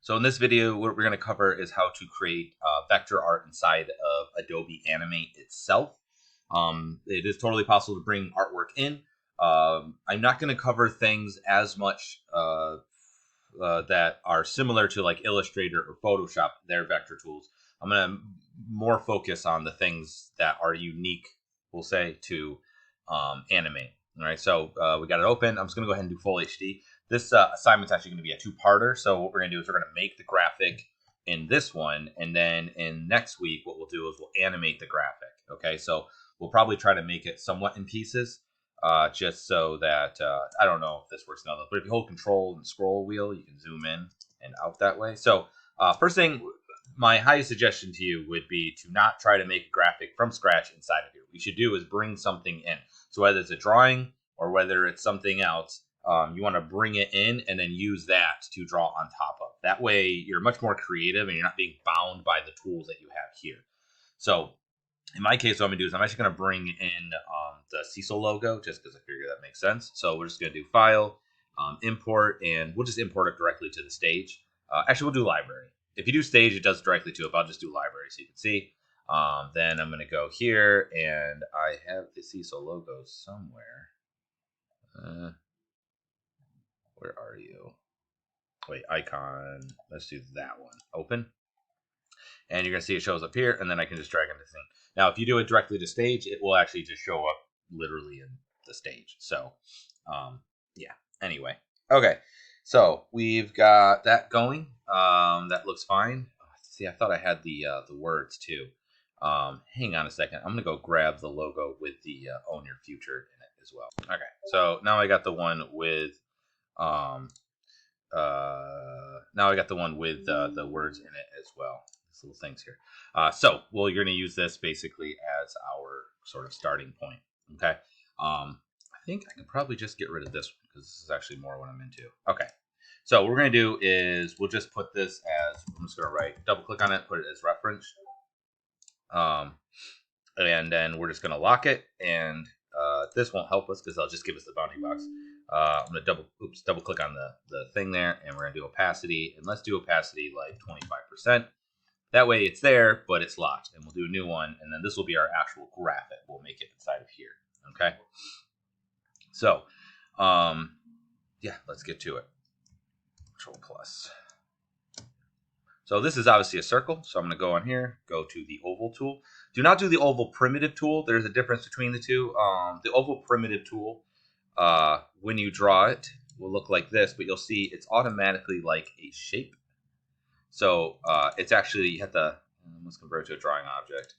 So in this video, what we're going to cover is how to create vector art inside of Adobe Animate itself. It is totally possible to bring artwork in. I'm not going to cover things as much that are similar to like Illustrator or Photoshop, their vector tools. I'm going to more focus on the things that are unique, we'll say, to Animate. All right, so we got it open. I'm just going to go ahead and do full HD. This assignment's actually going to be a two-parter. So what we're going to do is we're going to make the graphic in this one, and then in next week, what we'll do is we'll animate the graphic. Okay, so we'll probably try to make it somewhat in pieces, just so that I don't know if this works now, but if you hold Control and scroll wheel, you can zoom in and out that way. So first thing, my highest suggestion to you would be to not try to make a graphic from scratch inside of here. What you should do is bring something in. So whether it's a drawing or whether it's something else, you want to bring it in and then use that to draw on top of. That way you're much more creative and you're not being bound by the tools that you have here. So in my case, what I'm going to do is I'm actually going to bring in the Cecil logo just because I figure that makes sense. So we're just going to do File, Import, and we'll just import it directly to the stage. Actually, we'll do Library. If you do Stage, it does directly to it, but I'll just do Library so you can see. Then I'm going to go here, and I have the Cecil logo somewhere. Where are you? Wait, icon. Let's do that one. Open. And you're going to see it shows up here, and then I can just drag into the thing. Now, if you do it directly to stage, it will actually just show up literally in the stage. So, yeah. Anyway. Okay. So, we've got that going. That looks fine. See, I thought I had the words, too. Hang on a second. I'm going to go grab the logo with the Own Your Future in it as well. Okay. So, now I got the one with... now I got the one with the words in it as well. These little things here. Well, you're going to use this basically as our sort of starting point. Okay. I think I can probably just get rid of this one because this is actually more what I'm into. Okay. So what we're going to do is we'll just put this as, I'm just going to double click on it, put it as reference. And then we're just going to lock it, and this won't help us because they'll just give us the bounding box. I'm going to double click on the thing there, and we're going to do opacity, and let's do opacity like 25%. That way it's there, but it's locked, and we'll do a new one, and then this will be our actual graphic. We'll make it inside of here, okay? So, yeah, let's get to it. Control plus. So this is obviously a circle, so I'm going to go on here, go to the oval tool. Do not do the oval primitive tool. There's a difference between the two. The oval primitive tool, when you draw it, will look like this, but you'll see it's automatically like a shape. So it's actually, you have to, let's convert it to a drawing object.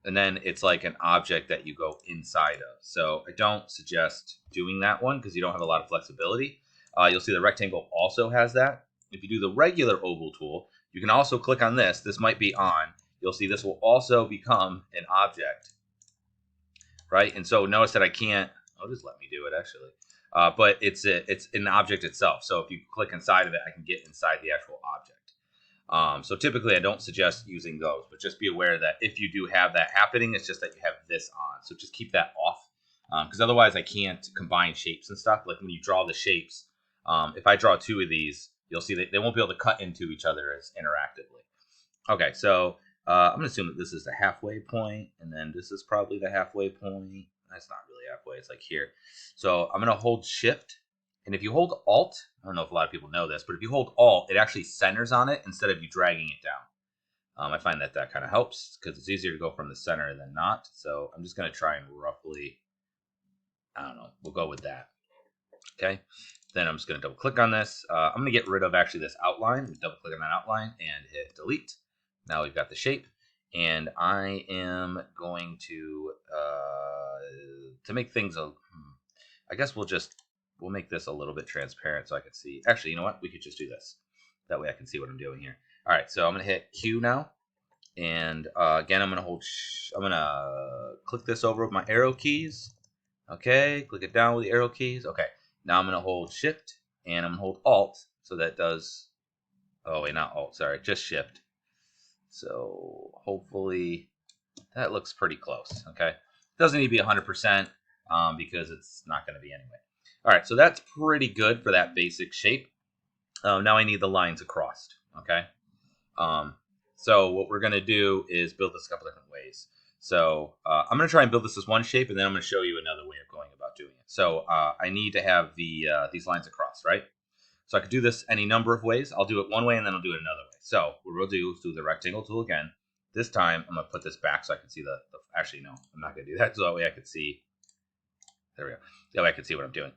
And then it's like an object that you go inside of. So I don't suggest doing that one because you don't have a lot of flexibility. You'll see the rectangle also has that. If you do the regular oval tool, you can also click on this. This might be on. You'll see this will also become an object, right? And so notice that I can't, oh, just let me do it actually. But it's an object itself. So if you click inside of it, I can get inside the actual object. So typically I don't suggest using those, but just be aware that if you do have that happening, it's just that you have this on. So just keep that off because otherwise I can't combine shapes and stuff. Like when you draw the shapes, if I draw two of these, you'll see that they won't be able to cut into each other as interactively. Okay, so I'm going to assume that this is the halfway point, and then this is probably the halfway point. That's not really halfway. It's like here. So I'm going to hold Shift. And if you hold Alt, I don't know if a lot of people know this, but if you hold Alt, it actually centers on it instead of you dragging it down. I find that kind of helps because it's easier to go from the center than not. So I'm just going to try and roughly, I don't know, we'll go with that. Okay. Then I'm just going to double click on this. I'm going to get rid of actually this outline. Double click on that outline and hit delete. Now we've got the shape. And I am going to make things, I guess we'll make this a little bit transparent so I can see. Actually, you know what? We could just do this. That way I can see what I'm doing here. All right, so I'm going to hit Q now. And again, I'm going to click this over with my arrow keys. Okay, click it down with the arrow keys. Okay, now I'm going to hold Shift and I'm going to hold Alt. So that does, oh wait, not Alt, sorry, just Shift. So hopefully that looks pretty close. Okay, doesn't need to be 100% because it's not going to be anyway. All right, so that's pretty good for that basic shape. Now I need the lines across. Okay. So what we're gonna do is build this a couple different ways. So I'm gonna try and build this as one shape, and then I'm gonna show you another way of going about doing it. So I need to have these lines across, right? So I could do this any number of ways. I'll do it one way, and then I'll do it another way. So what we'll do is do the rectangle tool again. This time I'm gonna put this back so I can see the actually no, I'm not gonna do that. So that way I can see. There we go. That way I can see what I'm doing.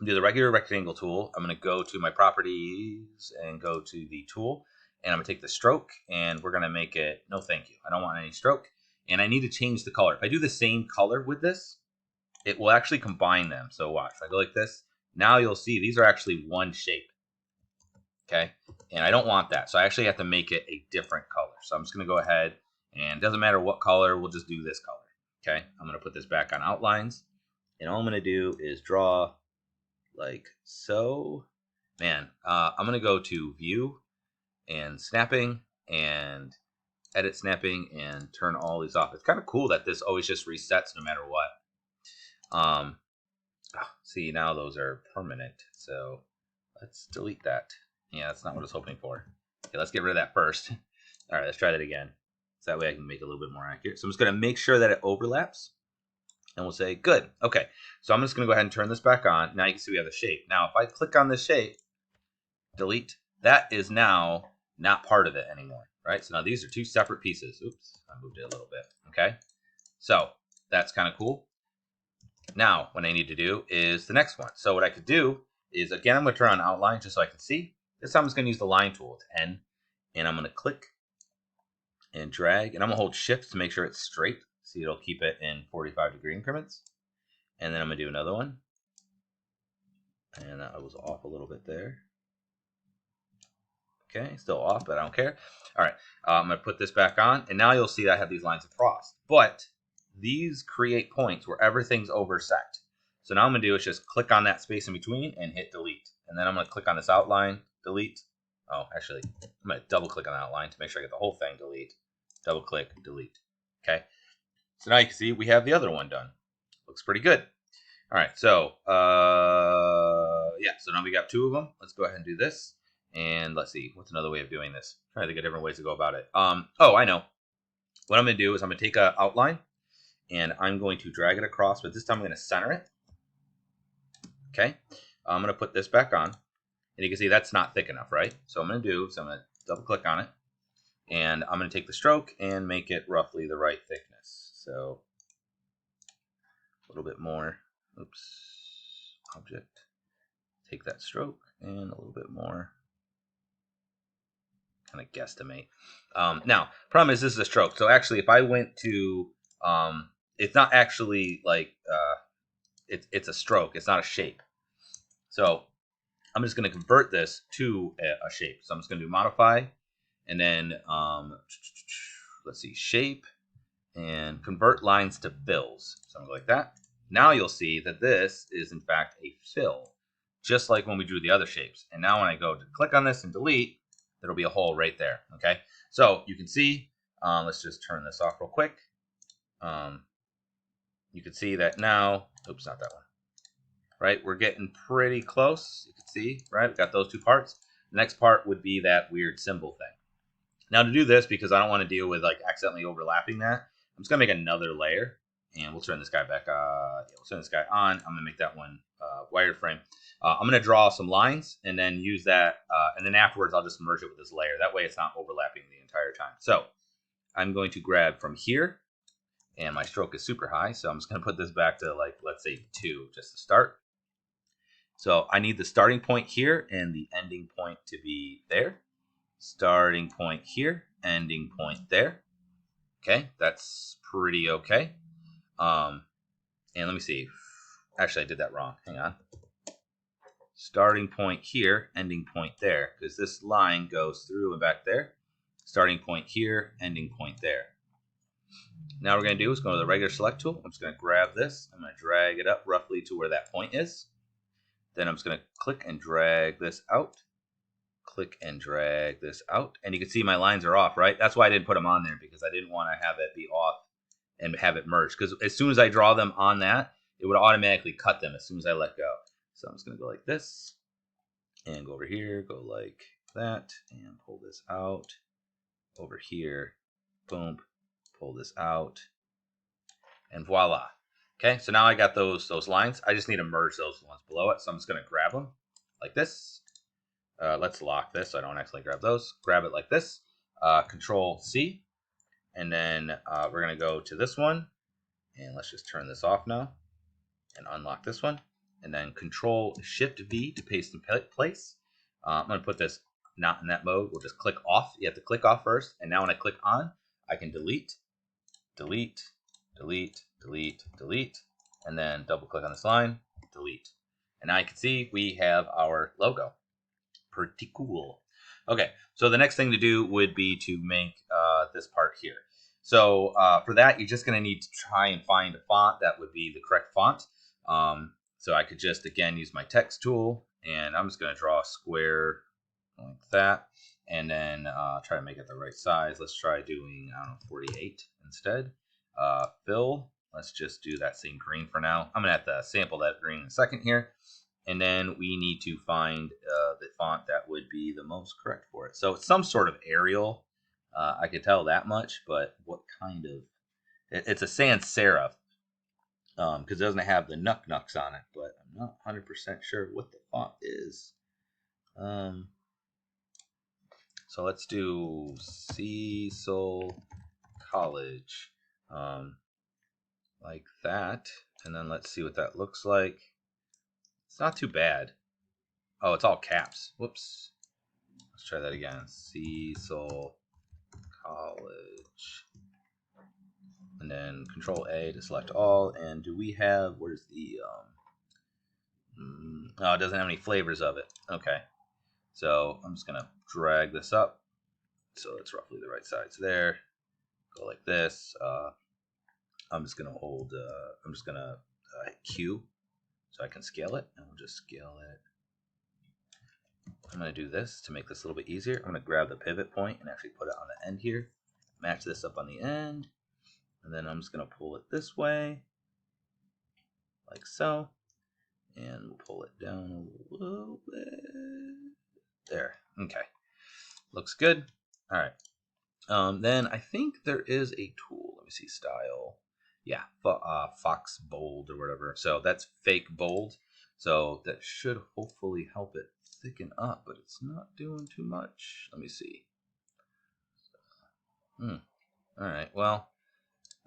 Do the regular rectangle tool. I'm going to go to my properties and go to the tool, and I'm going to take the stroke, and we're going to make it no thank you. I don't want any stroke, and I need to change the color. If I do the same color with this, it will actually combine them. So watch. If I go like this, now you'll see these are actually one shape. Okay, and I don't want that, so I actually have to make it a different color. So I'm just going to go ahead, and it doesn't matter what color, we'll just do this color. Okay, I'm going to put this back on outlines, and all I'm going to do is draw like so. Man, I'm gonna go to view and snapping and edit snapping and turn all these off. It's kind of cool that this always just resets no matter what. See, now those are permanent, so let's delete that. Yeah, that's not what I was hoping for. Okay, let's get rid of that first. All right, let's try that again. So that way I can make it a little bit more accurate. So I'm just gonna make sure that it overlaps. And we'll say, good. Okay, so I'm just going to go ahead and turn this back on. Now you can see we have the shape. Now, if I click on this shape, delete, that is now not part of it anymore, right? So now these are two separate pieces. Oops, I moved it a little bit, okay? So that's kind of cool. Now, what I need to do is the next one. So what I could do is, again, I'm going to turn on outline just so I can see. This time I'm just going to use the line tool. It's N, and I'm going to click and drag, and I'm going to hold shift to make sure it's straight. See, it'll keep it in 45-degree increments. And then I'm going to do another one. And I was off a little bit there. Okay, still off, but I don't care. All right, I'm going to put this back on. And now you'll see I have these lines across. But these create points where everything's oversect. So now I'm going to do is just click on that space in between and hit delete. And then I'm going to click on this outline, delete. Oh, actually, I'm going to double click on the outline to make sure I get the whole thing, delete. Double click, delete. Okay, so now you can see we have the other one done. Looks pretty good. All right, so yeah, so now we got two of them. Let's go ahead and do this. And let's see, what's another way of doing this? I'm trying to think of different ways to go about it. Oh, I know. What I'm going to do is I'm going to take an outline, and I'm going to drag it across, but this time I'm going to center it. Okay, I'm going to put this back on, and you can see that's not thick enough, right? So I'm going to do, so I'm going to double click on it, and I'm going to take the stroke and make it roughly the right thickness. So a little bit more. Oops, object, take that stroke and a little bit more, kind of guesstimate. Now, problem is this is a stroke. So actually, if I went to, it's not actually like, it's a stroke. It's not a shape. So I'm just going to convert this to a shape. So I'm just going to do modify, and then let's see, shape, and convert lines to fills, something like that. Now you'll see that this is in fact a fill, just like when we drew the other shapes. And now when I go to click on this and delete, there'll be a hole right there. Okay, so you can see, let's just turn this off real quick. You can see that now, oops, not that one. Right, we're getting pretty close. You can see, right, we've got those two parts. The next part would be that weird symbol thing. Now to do this, because I don't want to deal with like accidentally overlapping that, I'm just gonna make another layer, and we'll turn this guy back. We'll turn this guy on. I'm gonna make that one wireframe. I'm gonna draw some lines and then use that, and then afterwards I'll just merge it with this layer. That way it's not overlapping the entire time. So I'm going to grab from here, and my stroke is super high, so I'm just gonna put this back to like, let's say 2 just to start. So I need the starting point here and the ending point to be there. Starting point here, ending point there. Okay, that's pretty okay. And let me see. Actually, I did that wrong. Hang on. Starting point here, ending point there, because this line goes through and back there. Starting point here, ending point there. Now what we're going to do is go to the regular select tool. I'm just going to grab this. I'm going to drag it up roughly to where that point is. Then I'm just going to click and drag this out. Click and drag this out, and you can see my lines are off, right? That's why I didn't put them on there, because I didn't want to have it be off and have it merged, because as soon as I draw them on that, it would automatically cut them as soon as I let go. So I'm just going to go like this, and go over here, go like that, and pull this out. Over here, boom, pull this out, and voila. Okay, so now I got those lines. I just need to merge those ones below it. So I'm just going to grab them like this. Let's lock this so I don't accidentally grab those. Grab it like this. Control C. And then we're going to go to this one. And let's just turn this off now. And unlock this one. And then Control Shift V to paste in place. I'm going to put this not in that mode. We'll just click off. You have to click off first. And now when I click on, I can delete, delete, delete, delete, delete, and then double click on this line, delete. And now you can see we have our logo. Pretty cool. Okay, so the next thing to do would be to make this part here. So for that, you're just going to need to try and find a font that would be the correct font. So I could just, again, use my text tool, and I'm just going to draw a square like that, and then try to make it the right size. Let's try doing, I don't know, 48 instead. Fill, let's just do that same green for now. I'm going to have to sample that green in a second here. And then we need to find the font that would be the most correct for it. So it's some sort of Arial. I could tell that much, but what kind of... It's a sans serif because it doesn't have the nucks on it, but I'm not 100% sure what the font is. So let's do Cecil College like that. And then let's see what that looks like. It's not too bad. Oh, it's all caps. Whoops. Let's try that again. Cecil College. And then Control A to select all. And do we have, where's the, oh, it doesn't have any flavors of it. Okay. So I'm just going to drag this up. So it's roughly the right size there. Go like this. I'm just going to hold, I'm just going to hit Q so I can scale it. And we'll just scale it. I'm going to do this to make this a little bit easier. I'm going to grab the pivot point and actually put it on the end here. Match this up on the end. And then I'm just going to pull it this way. Like so. And we'll pull it down a little bit. There. Okay. Looks good. All right. Then I think there is a tool. Let me see. Style. Yeah. Fox Bold or whatever. So that's fake bold. So that should hopefully help it thicken up, but it's not doing too much. Let me see. All right. Well,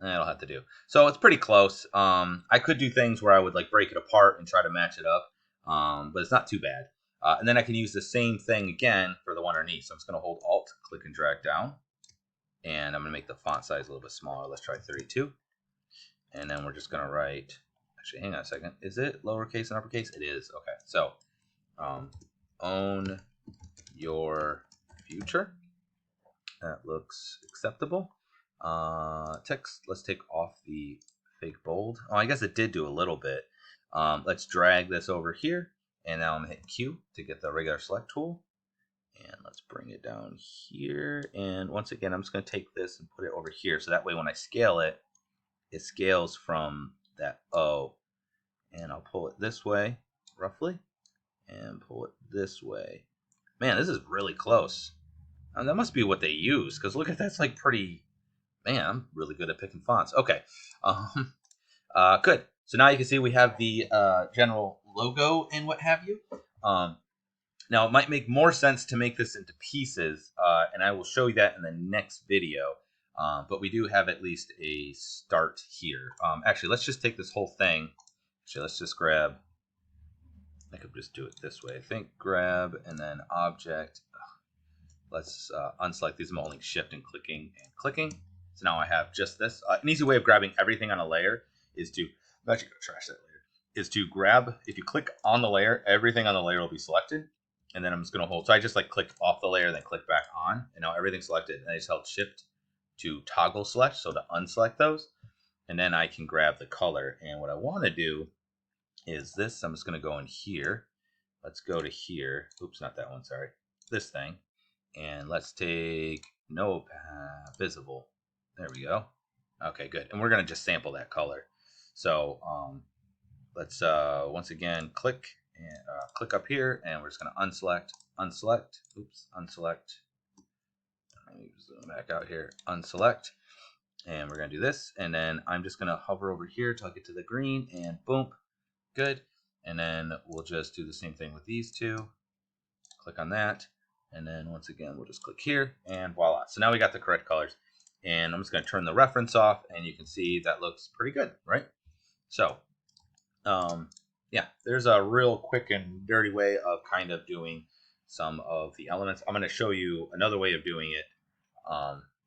that'll have to do. So it's pretty close. I could do things where I would like break it apart and try to match it up, but it's not too bad. And then I can use the same thing again for the one underneath. So I'm just going to hold Alt, click and drag down. And I'm going to make the font size a little bit smaller. Let's try 32. And then we're just going to write, actually, hang on a second. Is it lowercase and uppercase? It is. Okay. So own your future. That looks acceptable. Text, let's take off the fake bold. Oh, I guess it did do a little bit. Let's drag this over here. And now I'm going to hit Q to get the regular select tool. And let's bring it down here. And once again, I'm just going to take this and put it over here. So that way when I scale it, it scales from that O. And I'll pull it this way, roughly. And pull it this way. Man, this is really close. That must be what they use. Because look at that's like pretty... Man, I'm really good at picking fonts. Okay. Good. So now you can see we have the general logo and what have you. Now, it might make more sense to make this into pieces, and I will show you that in the next video. But we do have at least a start here. Actually, let's just take this whole thing. Actually, let's just grab... I could just do it this way. I think grab and then object. Let's unselect these. I'm holding shift and clicking. So now I have just this. An easy way of grabbing everything on a layer is to... I'm actually going to trash that layer. Is to grab... If you click on the layer, everything on the layer will be selected. And then I'm just going to hold. So I just like click off the layer, then click back on. And now everything's selected. And I just held shift to toggle select. So to unselect those. And then I can grab the color. And what I want to do is this. I'm just going to go in here. Let's go to here. Oops, not that one. Sorry. This thing. And let's take no visible. There we go. Okay, good. And we're going to just sample that color. So let's once again click and click up here, and we're just going to unselect, unselect, oops, unselect. Let me zoom back out here, unselect, and we're going to do this, and then I'm just going to hover over here till I get to the green, and boom, good. And then we'll just do the same thing with these two. Click on that, and then once again we'll just click here, and voila. So now we got the correct colors, and I'm just going to turn the reference off, and you can see that looks pretty good, right? So yeah, there's a real quick and dirty way of kind of doing some of the elements. I'm going to show you another way of doing it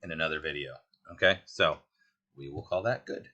in another video. Okay, so we will call that good.